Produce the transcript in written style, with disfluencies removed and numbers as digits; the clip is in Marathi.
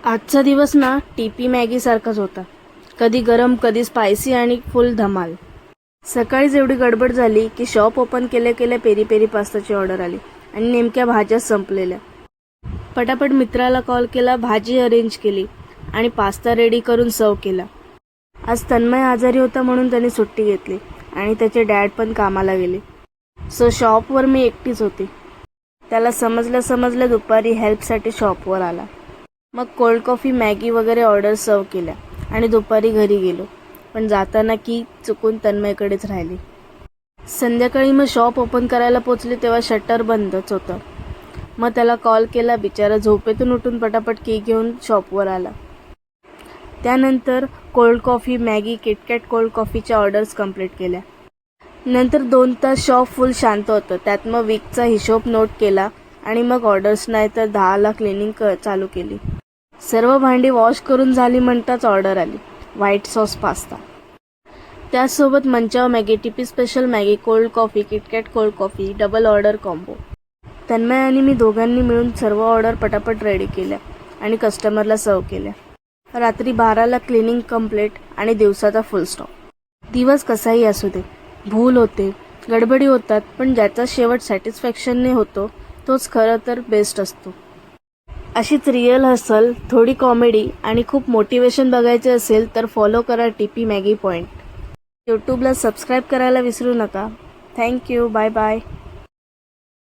आजचा दिवस ना टीपी मॅगी सारखाच होता. कधी गरम कधी स्पायसी आणि फुल धमाल. सकाळीच एवढी गडबड झाली की शॉप ओपन केल्या केल्या पेरी पेरी पास्ताची ऑर्डर आली आणि नेमक्या भाज्या संपलेल्या. पटापट मित्राला कॉल केला, भाजी अरेंज केली आणि पास्ता रेडी करून सर्व केला. आज तन्मय आजारी होता म्हणून त्याने सुट्टी घेतली आणि त्याचे डॅड पण कामाला गेले. सो शॉपवर मी एकटीच होती. त्याला समजलं दुपारी हेल्पसाठी शॉपवर आला. मग कोल्ड कॉफी मॅगी वगैरे ऑर्डर सर्व केल्या आणि दुपारी घरी गेलो. पण जाताना की चुकून तन्मयकडेच राहिली. संध्याकाळी मग शॉप ओपन करायला पोचले तेव्हा शटर बंदच होतं. मग त्याला कॉल केला. बिचारा झोपेतून उठून पटापट की घेऊन शॉपवर आला. त्यानंतर cold coffee Maggi KitKat cold कॉफीच्या ऑर्डर्स कंप्लीट केल्या. नंतर 2 तास शॉप फुल शांत होतं. त्यात मग वीकचा हिशोब नोट केला आणि मग ऑर्डर्स नाही तर 10ला क्लिनिंग चालू केली. सर्व भांडी वॉश करून झाली म्हणताच ऑर्डर आली, व्हाईट सॉस पास्ता. त्यासोबत manchow Maggi, TP special Maggi, cold coffee, KitKat cold coffee, double order combo. Tanmay आणि मी दोघांनी मिळून सर्व ऑर्डर पटापट रेडी केल्या आणि कस्टमरला सर्व केल्या. रात्री 12ला क्लिनिंग कंप्लीट आणि दिवसाचा फुल स्टॉप. दिवस कसाही असू दे, भूल होते, गडबडी होतात, पण ज्याचा शेवट सॅटिस्फॅक्शनने होतो तोच खरं तर बेस्ट असतो. अशीच रिअल हसल, थोडी कॉमेडी आणि खूप मोटिवेशन बघायचे असेल तर फॉलो करा टीपी मॅगी पॉईंट. यूट्यूबला सबस्क्राईब करायला विसरू नका. थँक्यू. Bye bye.